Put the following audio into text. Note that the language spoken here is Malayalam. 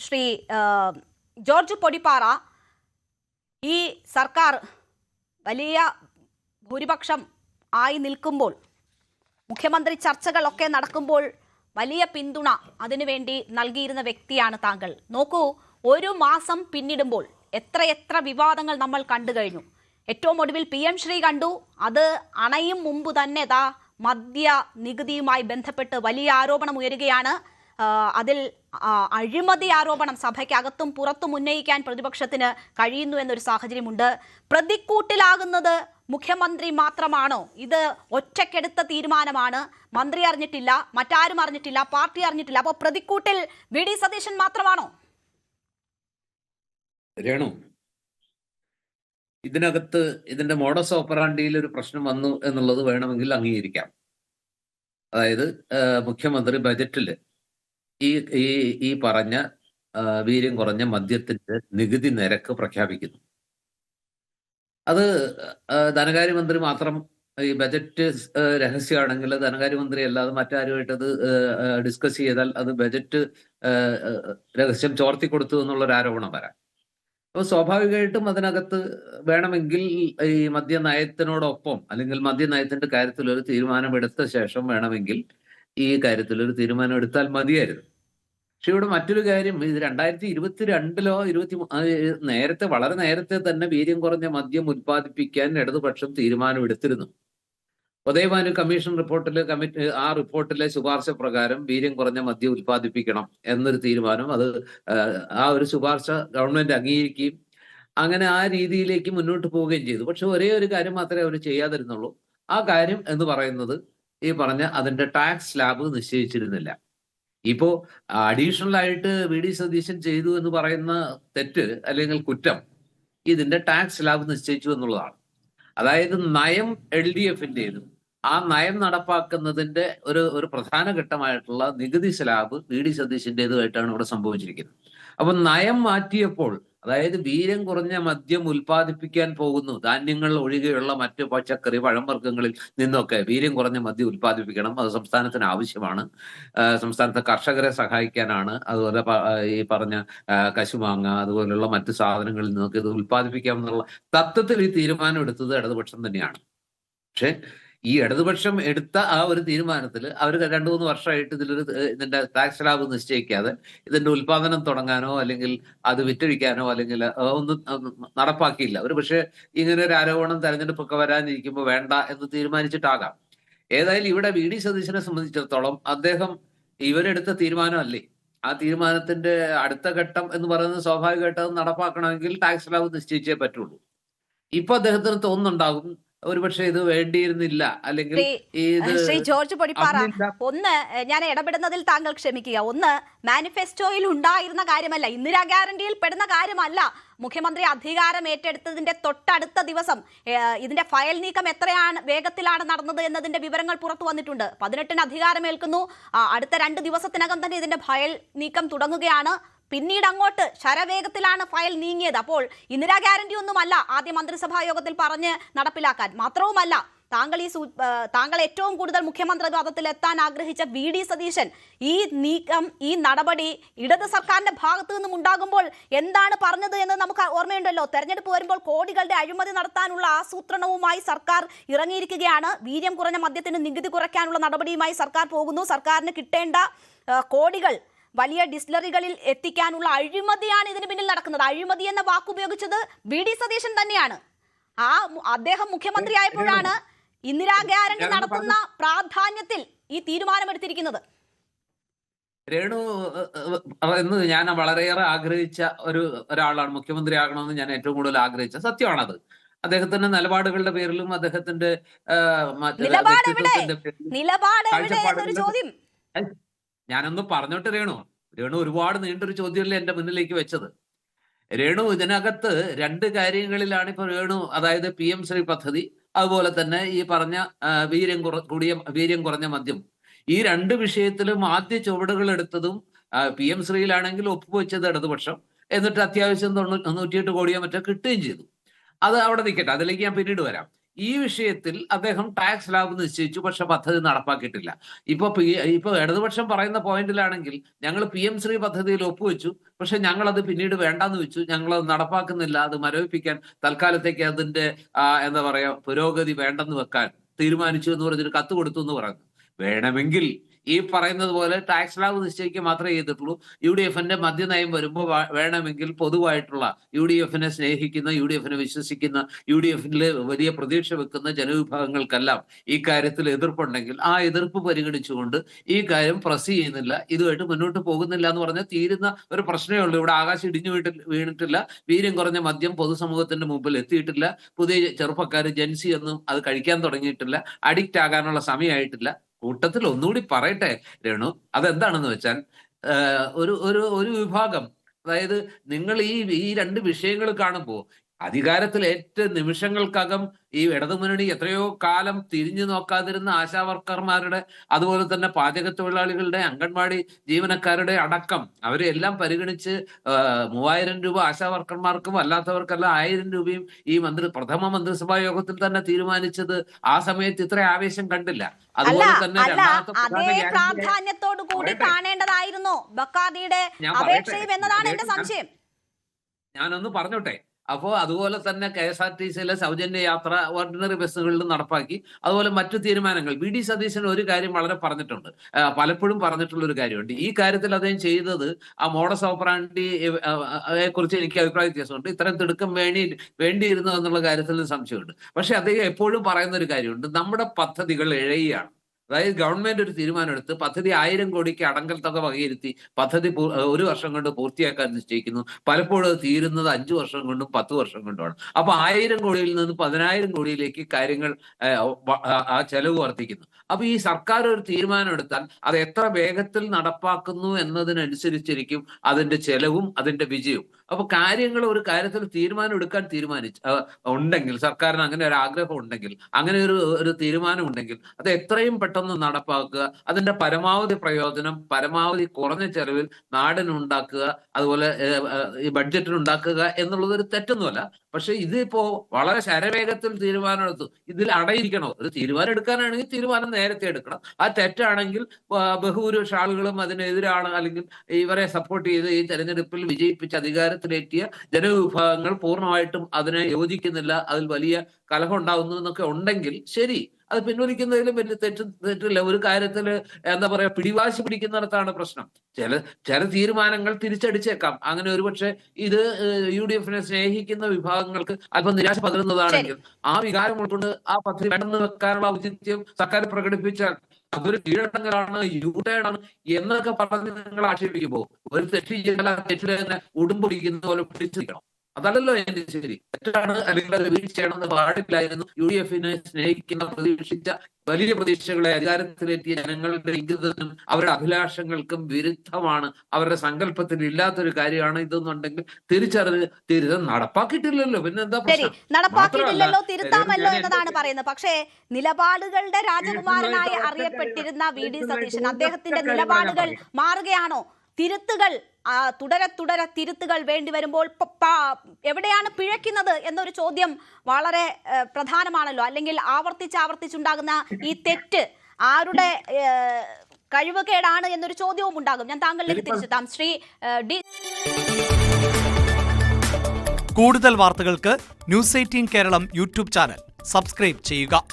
ശ്രീ ജോർജ് പൊടിപ്പാറ, ഈ സർക്കാർ വലിയ ഭൂരിപക്ഷം ആയി നിൽക്കുമ്പോൾ, മുഖ്യമന്ത്രി ചർച്ചകളൊക്കെ നടക്കുമ്പോൾ വലിയ പിന്തുണ അതിനുവേണ്ടി നൽകിയിരുന്ന വ്യക്തിയാണ് താങ്കൾ. നോക്കൂ, ഒരു മാസം പിന്നിടുമ്പോൾ എത്രയെത്ര വിവാദങ്ങൾ നമ്മൾ കണ്ടു കഴിഞ്ഞു. ഏറ്റവും ഒടുവിൽ PM ശ്രീ കണ്ടു. അത് അണയും മുമ്പ് തന്നെ മദ്യ നികുതിയുമായി ബന്ധപ്പെട്ട് വലിയ ആരോപണം ഉയരുകയാണ്. അതിൽ അഴിമതി ആരോപണം സഭയ്ക്കകത്തും പുറത്തും ഉന്നയിക്കാൻ പ്രതിപക്ഷത്തിന് കഴിയുന്നു എന്നൊരു സാഹചര്യമുണ്ട്. പ്രതിക്കൂട്ടിലാകുന്നത് മുഖ്യമന്ത്രി മാത്രമാണോ? ഇത് ഒറ്റക്കെടുത്ത തീരുമാനമാണ്, മന്ത്രി അറിഞ്ഞിട്ടില്ല, മറ്റാരും അറിഞ്ഞിട്ടില്ല, പാർട്ടി അറിഞ്ഞിട്ടില്ല. അപ്പോൾ പ്രതിക്കൂട്ടിൽ VD സതീശൻ മാത്രമാണോ? രേണു, ഇതിനകത്ത് ഇതിന്റെ മോഡസ് ഓപ്പറാണ്ടിയിൽ ഒരു പ്രശ്നം വന്നു എന്നുള്ളത് വേണമെങ്കിൽ അംഗീകരിക്കാം. അതായത് മുഖ്യമന്ത്രി ബജറ്റില് ഈ ഈ ഈ പറഞ്ഞ വീര്യം കുറഞ്ഞ മദ്യത്തിന്റെ നികുതി നിരക്ക് പ്രഖ്യാപിക്കുന്നു. അത് ധനകാര്യമന്ത്രി മാത്രം, ഈ ബജറ്റ് രഹസ്യമാണെങ്കിൽ ധനകാര്യമന്ത്രി അല്ലാതെ മറ്റാരുമായിട്ട് അത് ഡിസ്കസ് ചെയ്താൽ അത് ബജറ്റ് രഹസ്യം ചോർത്തി കൊടുത്തു എന്നുള്ളൊരു ആരോപണം വരാം. അപ്പോൾ സ്വാഭാവികമായിട്ടും അതിനകത്ത് വേണമെങ്കിൽ ഈ മദ്യനയത്തിനോടൊപ്പം അല്ലെങ്കിൽ മദ്യനയത്തിന്റെ കാര്യത്തിൽ ഒരു തീരുമാനമെടുത്ത ശേഷം വേണമെങ്കിൽ ഈ കാര്യത്തിൽ ഒരു തീരുമാനം എടുത്താൽ മതിയായിരുന്നു. പക്ഷെ ഇവിടെ മറ്റൊരു കാര്യം, ഇത് 2022 നേരത്തെ, വളരെ നേരത്തെ തന്നെ വീര്യം കുറഞ്ഞ മദ്യം ഉത്പാദിപ്പിക്കാൻ ഇടതുപക്ഷം തീരുമാനമെടുത്തിരുന്നു. ഉദയഭാനു കമ്മീഷൻ ആ റിപ്പോർട്ടിലെ ശുപാർശ പ്രകാരം വീര്യം കുറഞ്ഞ മദ്യം ഉത്പാദിപ്പിക്കണം എന്നൊരു തീരുമാനം, അത് ആ ഒരു ശുപാർശ ഗവൺമെന്റ് അംഗീകരിക്കുകയും അങ്ങനെ ആ രീതിയിലേക്ക് മുന്നോട്ട് പോവുകയും ചെയ്തു. പക്ഷെ ഒരേ ഒരു കാര്യം മാത്രമേ അവർ ചെയ്യാതിരുന്നുള്ളൂ. ആ കാര്യം എന്ന് പറയുന്നത് ഈ പറഞ്ഞ അതിന്റെ ടാക്സ് സ്ലാബ് നിശ്ചയിച്ചിരുന്നില്ല. ഇപ്പോ അഡീഷണൽ ആയിട്ട് VD സതീശൻ ചെയ്തു എന്ന് പറയുന്ന തെറ്റ് അല്ലെങ്കിൽ കുറ്റം ഇതിന്റെ ടാക്സ് സ്ലാബ് നിശ്ചയിച്ചു എന്നുള്ളതാണ്. അതായത് നയം LDFന്റേതും ആ നയം നടപ്പാക്കുന്നതിന്റെ ഒരു പ്രധാന ഘട്ടമായിട്ടുള്ള നികുതി സ്ലാബ് VD സതീശന്റേതുമായിട്ടാണ് ഇവിടെ സംഭവിച്ചിരിക്കുന്നത്. അപ്പൊ നയം മാറ്റിയപ്പോൾ, അതായത് വീര്യം കുറഞ്ഞ മദ്യം ഉൽപ്പാദിപ്പിക്കാൻ പോകുന്നു, ധാന്യങ്ങൾ ഒഴികെയുള്ള മറ്റ് പച്ചക്കറി പഴവർഗ്ഗങ്ങളിൽ നിന്നൊക്കെ വീര്യം കുറഞ്ഞ മദ്യം ഉൽപ്പാദിപ്പിക്കണം, അത് സംസ്ഥാനത്തിന് ആവശ്യമാണ്, സംസ്ഥാനത്തെ കർഷകരെ സഹായിക്കാനാണ്, അതുപോലെ ഈ പറഞ്ഞ കശുമാങ്ങ അതുപോലുള്ള മറ്റു സാധനങ്ങളിൽ നിന്നൊക്കെ ഇത് ഉൽപ്പാദിപ്പിക്കാമെന്നുള്ള തത്വത്തിൽ ഈ തീരുമാനം എടുത്തത് ഇടതുപക്ഷം തന്നെയാണ്. പക്ഷെ ഈ ഇടതുപക്ഷം എടുത്ത ആ ഒരു തീരുമാനത്തിൽ അവർ 2-3 വർഷമായിട്ട് ഇതിന്റെ ടാക്സ് സ്ലാബ് നിശ്ചയിക്കാതെ ഇതിന്റെ ഉൽപാദനം തുടങ്ങാനോ അല്ലെങ്കിൽ അത് വിറ്റഴിക്കാനോ അല്ലെങ്കിൽ ഒന്നും നടപ്പാക്കിയില്ല. ഒരു പക്ഷേ ഇങ്ങനെ ഒരു ആരോപണം തെരഞ്ഞെടുപ്പൊക്കെ വരാനിരിക്കുമ്പോൾ വേണ്ട എന്ന് തീരുമാനിച്ചിട്ടാകാം. ഏതായാലും ഇവിടെ VD സതീശനെ സംബന്ധിച്ചിടത്തോളം അദ്ദേഹം ഇവരെടുത്ത തീരുമാനമല്ലേ, ആ തീരുമാനത്തിന്റെ അടുത്ത ഘട്ടം എന്ന് പറയുന്നത് സ്വാഭാവികമായിട്ട് നടപ്പാക്കണമെങ്കിൽ ടാക്സ് സ്ലാബ് നിശ്ചയിച്ചേ പറ്റുള്ളൂ. ഇപ്പൊ അദ്ദേഹത്തിന് തോന്നുന്നുണ്ടാകും ഒരുപക്ഷെ ഇത് വേണ്ടിയിരുന്നില്ല, അല്ലെങ്കിൽ ശ്രീ ജോർജ് പൊടിപ്പാറ, ഒന്ന് ഞാൻ ഇടപെടുന്നതിൽ താങ്കൾ ക്ഷമിക്കുക. ഒന്ന്, മാനിഫെസ്റ്റോയിൽ ഉണ്ടായിരുന്ന കാര്യമല്ല, ഇന്ദിരാ ഗ്യാരണ്ടിയിൽ പെടുന്ന കാര്യമല്ല. മുഖ്യമന്ത്രി അധികാരം ഏറ്റെടുത്തതിന്റെ തൊട്ടടുത്ത ദിവസം ഇതിന്റെ ഫയൽ നീക്കം എത്രയാണ് വേഗത്തിലാണ് നടന്നത് എന്നതിന്റെ വിവരങ്ങൾ പുറത്തു വന്നിട്ടുണ്ട്. 18-ന് അധികാരമേൽക്കുന്നു, അടുത്ത 2 ദിവസത്തിനകം തന്നെ ഇതിന്റെ ഫയൽ നീക്കം തുടങ്ങുകയാണ്. പിന്നീട് അങ്ങോട്ട് ശരവേഗത്തിലാണ് ഫയൽ നീങ്ങിയത്. അപ്പോൾ ഇന്ദിരാ ഗ്യാരണ്ടി ഒന്നുമല്ല ആദ്യ മന്ത്രിസഭാ യോഗത്തിൽ പറഞ്ഞ് നടപ്പിലാക്കാൻ. മാത്രവുമല്ല, താങ്കൾ ഏറ്റവും കൂടുതൽ മുഖ്യമന്ത്രി പദത്തിൽ എത്താൻ ആഗ്രഹിച്ച VD സതീശൻ ഈ നീക്കം, ഈ നടപടി ഇടത് സർക്കാരിന്റെ ഭാഗത്തു നിന്നും ഉണ്ടാകുമ്പോൾ എന്താണ് പറഞ്ഞത് എന്ന് നമുക്ക് ഓർമ്മയുണ്ടല്ലോ. തെരഞ്ഞെടുപ്പ് വരുമ്പോൾ കോടികളുടെ അഴിമതി നടത്താനുള്ള ആസൂത്രണവുമായി സർക്കാർ ഇറങ്ങിയിരിക്കുകയാണ്. വീര്യം കുറഞ്ഞ മദ്യത്തിന് നികുതി കുറയ്ക്കാനുള്ള നടപടിയുമായി സർക്കാർ പോകുന്നു. സർക്കാരിന് കിട്ടേണ്ട കോടികൾ വലിയ ഡിസ്റ്റിലറികളിൽ എത്തിക്കാനുള്ള അഴിമതിയാണ് ഇതിന് പിന്നിൽ നടക്കുന്നത്. അഴിമതി എന്ന വാക്ക് ഉപയോഗിച്ചത് VD സതീശൻ തന്നെയാണ്. അദ്ദേഹം മുഖ്യമന്ത്രിയായപ്പോഴാണ് ഇന്ദിരാ ഗ്യാരണ്ടി നടത്തുന്ന പ്രാധാന്യത്തിൽ ഈ തീരുമാനമെടുത്തിരിക്കുന്നത്. രേണു, എന്ന് ഞാൻ വളരെയേറെ ആഗ്രഹിച്ച ഒരാളാണ്, മുഖ്യമന്ത്രി ആകണമെന്ന് ഞാൻ ഏറ്റവും കൂടുതൽ ആഗ്രഹിച്ച സത്യമാണത്. അദ്ദേഹത്തിന്റെ നിലപാടുകളുടെ പേരിലും അദ്ദേഹത്തിന്റെ ഞാനൊന്ന് പറഞ്ഞോട്ട് രേണു ഒരുപാട് നീണ്ടൊരു ചോദ്യമല്ലേ എന്റെ മുന്നിലേക്ക് വെച്ചത്. രേണു, ഇതിനകത്ത് 2 കാര്യങ്ങളിലാണ് ഇപ്പൊ രേണു, അതായത് PM ശ്രീ പദ്ധതി, അതുപോലെ തന്നെ ഈ പറഞ്ഞ വീര്യം കുറഞ്ഞ മദ്യം, ഈ 2 വിഷയത്തിലും ആദ്യ ചുവടുകൾ എടുത്തതും PM ശ്രീയിലാണെങ്കിൽ ഒപ്പുവെച്ചത് ഇടതുപക്ഷം, എന്നിട്ട് അത്യാവശ്യം 98 കോടിയോ മറ്റോ കിട്ടുകയും ചെയ്തു. അത് അവിടെ നിൽക്കട്ടെ, അതിലേക്ക് ഞാൻ പിന്നീട് വരാം. ഈ വിഷയത്തിൽ അദ്ദേഹം ടാക്സ് ലാബ് നിശ്ചയിച്ചു, പക്ഷെ പദ്ധതി നടപ്പാക്കിയിട്ടില്ല. ഇപ്പൊ ഇടതുപക്ഷം പറയുന്ന പോയിന്റിലാണെങ്കിൽ ഞങ്ങൾ PM ശ്രീ പദ്ധതിയിൽ ഒപ്പുവെച്ചു, പക്ഷെ ഞങ്ങൾ അത് പിന്നീട് വേണ്ടാന്ന് വെച്ചു, ഞങ്ങൾ അത് നടപ്പാക്കുന്നില്ല, അത് മരവിപ്പിക്കാൻ തൽക്കാലത്തേക്ക് അതിന്റെ എന്താ പറയാ പുരോഗതി വേണ്ടെന്ന് വെക്കാൻ തീരുമാനിച്ചു എന്ന് പറഞ്ഞൊരു കത്ത് കൊടുത്തു എന്ന് പറയുന്നു. വേണമെങ്കിൽ ഈ പറയുന്നത് പോലെ ടാക്സ് ലാബ് നിശ്ചയിക്കുക മാത്രമേ ചെയ്തിട്ടുള്ളൂ. UDFന്റെ മദ്യനയം വരുമ്പോൾ വേണമെങ്കിൽ പൊതുവായിട്ടുള്ള UDFനെ സ്നേഹിക്കുന്ന, UDFനെ വിശ്വസിക്കുന്ന, UDFിൽ വലിയ പ്രതീക്ഷ വെക്കുന്ന ജനവിഭാഗങ്ങൾക്കെല്ലാം ഈ കാര്യത്തിൽ എതിർപ്പുണ്ടെങ്കിൽ ആ എതിർപ്പ് പരിഗണിച്ചുകൊണ്ട് ഈ കാര്യം പ്രസ് ചെയ്യുന്നില്ല, ഇതുമായിട്ട് മുന്നോട്ട് പോകുന്നില്ല എന്ന് പറഞ്ഞാൽ തീരുന്ന ഒരു പ്രശ്നമേ ഉള്ളൂ. ഇവിടെ ആകാശം ഇടിഞ്ഞു വീണിട്ടില്ല, വീര്യം കുറഞ്ഞ മദ്യം പൊതുസമൂഹത്തിന്റെ മുമ്പിൽ എത്തിയിട്ടില്ല, പുതിയ ചെറുപ്പക്കാർ ജെൻസി ഒന്നും അത് കഴിക്കാൻ തുടങ്ങിയിട്ടില്ല, അഡിക്റ്റ് ആകാനുള്ള സമയമായിട്ടില്ല. കൂട്ടത്തിൽ ഒന്നുകൂടി പറയട്ടെ രേണു, അതെന്താണെന്ന് വെച്ചാൽ ഒരു വിഭാഗം, അതായത് നിങ്ങൾ ഈ രണ്ട് വിഷയങ്ങൾ കാണുമ്പോൾ അധികാരത്തിൽ ഏറ്റ നിമിഷങ്ങൾക്കകം ഈ ഇടതുമുന്നണി എത്രയോ കാലം തിരിഞ്ഞു നോക്കാതിരുന്ന ആശാവർക്കർമാരുടെ, അതുപോലെ തന്നെ പാചക തൊഴിലാളികളുടെ, അംഗൻവാടി ജീവനക്കാരുടെ അടക്കം അവരെ എല്ലാം പരിഗണിച്ച് 3000 രൂപ ആശാവർക്കർമാർക്കും അല്ലാത്തവർക്കെല്ലാം 1000 രൂപയും ഈ പ്രഥമ മന്ത്രിസഭാ യോഗത്തിൽ തന്നെ തീരുമാനിച്ചത് ആ സമയത്ത് ഇത്ര ആവേശം കണ്ടില്ല. അതുപോലെ തന്നെ പ്രാധാന്യത്തോടു കൂടി കാണേണ്ടതായിരുന്നു ബക്കാദിയുടെ അപേക്ഷയും എന്നതാണ് എന്റെ സംശയം. ഞാനൊന്ന് പറഞ്ഞോട്ടെ. അപ്പോൾ അതുപോലെ തന്നെ KSRTCയിലെ സൗജന്യ യാത്ര ഓർഡിനറി ബസ്സുകളിലും നടപ്പാക്കി. അതുപോലെ മറ്റു തീരുമാനങ്ങൾ VD സതീശൻ ഒരു കാര്യം വളരെ പറഞ്ഞിട്ടുണ്ട്, പലപ്പോഴും പറഞ്ഞിട്ടുള്ള ഒരു കാര്യമുണ്ട്. ഈ കാര്യത്തിൽ അദ്ദേഹം ചെയ്തത് ആ മോഡസ് ഓപ്പറാൻഡിയെ കുറിച്ച് എനിക്ക് അഭിപ്രായ വ്യത്യാസമുണ്ട്. ഇത്തരം തിടുക്കം വേണ്ടിയിരുന്നു എന്നുള്ള കാര്യത്തിൽ സംശയമുണ്ട്. പക്ഷെ അദ്ദേഹം എപ്പോഴും പറയുന്ന ഒരു കാര്യമുണ്ട്, നമ്മുടെ പദ്ധതികൾ ഇഴയുകയാണ്. അതായത് ഗവൺമെന്റ് ഒരു തീരുമാനമെടുത്ത് പദ്ധതി 1000 കോടിക്ക് അടങ്കൽ തുക വകയിരുത്തി പദ്ധതി 1 വർഷം കൊണ്ട് പൂർത്തിയാക്കാൻ നിശ്ചയിക്കുന്നു. പലപ്പോഴും അത് തീരുന്നത് 5 വർഷം കൊണ്ടും 10 വർഷം കൊണ്ടുമാണ്. അപ്പൊ 1000 കോടിയിൽ നിന്ന് 10,000 കോടിയിലേക്ക് കാര്യങ്ങൾ ആ ചെലവ് വർദ്ധിക്കുന്നു. അപ്പൊ ഈ സർക്കാർ ഒരു തീരുമാനം എടുത്താൽ അത് എത്ര വേഗത്തിൽ നടപ്പാക്കുന്നു എന്നതിനനുസരിച്ചിരിക്കും അതിന്റെ ചെലവും അതിന്റെ വിജയവും. അപ്പൊ ഒരു കാര്യത്തിൽ തീരുമാനം എടുക്കാൻ ഉണ്ടെങ്കിൽ, സർക്കാരിന് അങ്ങനെ ഒരു ആഗ്രഹം ഉണ്ടെങ്കിൽ, അങ്ങനെ ഒരു തീരുമാനം ഉണ്ടെങ്കിൽ അത് എത്രയും പെട്ടെന്ന് നടപ്പാക്കുക, അതിന്റെ പരമാവധി പ്രയോജനം പരമാവധി കുറഞ്ഞ ചെലവിൽ നാടിനുണ്ടാക്കുക, അതുപോലെ ഈ ബഡ്ജറ്റിനുണ്ടാക്കുക എന്നുള്ളത് ഒരു തെറ്റൊന്നുമല്ല. പക്ഷെ ഇതിപ്പോ വളരെ ശരവേഗത്തിൽ തീരുമാനമെടുത്തു. ഇതിൽ അടയിരിക്കണോ? ഒരു തീരുമാനം എടുക്കാനാണെങ്കിൽ തീരുമാനം നേരത്തെ എടുക്കണം. ആ തെറ്റാണെങ്കിൽ ബഹുഭൂരിപക്ഷ ആളുകളും അതിനെതിരാണ്, അല്ലെങ്കിൽ ഇവരെ സപ്പോർട്ട് ചെയ്ത് ഈ തെരഞ്ഞെടുപ്പിൽ വിജയിപ്പിച്ച് അധികാരത്തിലെത്തിയ ജനവിഭാഗങ്ങൾ പൂർണ്ണമായിട്ടും അതിനെ യോജിക്കുന്നില്ല, അതിൽ വലിയ കലഹം ഉണ്ടാവുന്നു എന്നൊക്കെ ഉണ്ടെങ്കിൽ ശരി, അത് പിൻവലിക്കുന്നതിലും വലിയ തെറ്റില്ല. ഒരു കാര്യത്തിൽ എന്താ പറയാ പിടിവാശി പിടിക്കുന്നിടത്താണ് പ്രശ്നം. ചില തീരുമാനങ്ങൾ തിരിച്ചടിച്ചേക്കാം. അങ്ങനെ ഒരുപക്ഷെ ഇത് UDFനെ സ്നേഹിക്കുന്ന വിഭാഗങ്ങൾക്ക് അല്പം നിരാശ പകരുന്നതാണെങ്കിൽ ആ വികാരം ഉൾക്കൊണ്ട് ആ പദ്ധതി വേണ്ടെന്ന് വെക്കാനുള്ള ഔചിത്യം സർക്കാർ പ്രകടിപ്പിച്ചാൽ അതൊരു കീഴടങ്ങലാണ്, യൂട്ടേൺ ആണ് എന്നൊക്കെ പറഞ്ഞ് നിങ്ങൾ ആക്ഷേപിക്കുമ്പോൾ ഒരു തെറ്റ് ചെയ്താൽ ആ തെറ്റിലെ തന്നെ ഉടുമ്പൊടിക്കുന്ന പോലെ പിടിച്ചിരിക്കണം. അതല്ലല്ലോ എന്റെ ശരി. തെറ്റാണ് അല്ലെങ്കിൽ അത് വീഴ്ചയാണെന്ന് പാടില്ലായിരുന്നു. UDFനെ സ്നേഹിക്കുന്ന, പ്രതീക്ഷിച്ച വലിയ പ്രതീക്ഷകളെ അധികാരത്തിലെത്തിയ ജനങ്ങളുടെ ഇംഗിതത്തിനും അവരുടെ അഭിലാഷങ്ങൾക്കും വിരുദ്ധമാണ്, അവരുടെ സങ്കല്പത്തിൽ ഇല്ലാത്തൊരു കാര്യമാണ് ഇതെന്നുണ്ടെങ്കിൽ തിരിച്ചറിഞ്ഞ് നടപ്പാക്കിയിട്ടില്ലല്ലോ, പിന്നെന്താ നടപ്പാക്കിയിട്ടില്ലല്ലോ, തിരുത്താമല്ലോ എന്നതാണ് പറയുന്നത്. പക്ഷേ നിലപാടുകളുടെ രാജകുമാരനായി അറിയപ്പെട്ടിരുന്ന VD സതീശൻ, അദ്ദേഹത്തിന്റെ നിലപാടുകൾ മാറുകയാണോ? തിരുത്തുകൾ തുടരെ തിരുത്തുകൾ വേണ്ടി വരുമ്പോൾ എവിടെയാണ് പിഴയ്ക്കുന്നത് എന്നൊരു ചോദ്യം വളരെ പ്രധാനമാണല്ലോ. അല്ലെങ്കിൽ ആവർത്തിച്ചുണ്ടാകുന്ന ഈ തെറ്റ് ആരുടെ കഴിവുകേടാണ് എന്നൊരു ചോദ്യവും ഉണ്ടാകും. ഞാൻ താങ്കളിലേക്ക് തിരിച്ചെത്താം. ശ്രീ D. കൂടുതൽ വാർത്തകൾക്ക് News 18 Keralam YouTube channel subscribe ചെയ്യുക.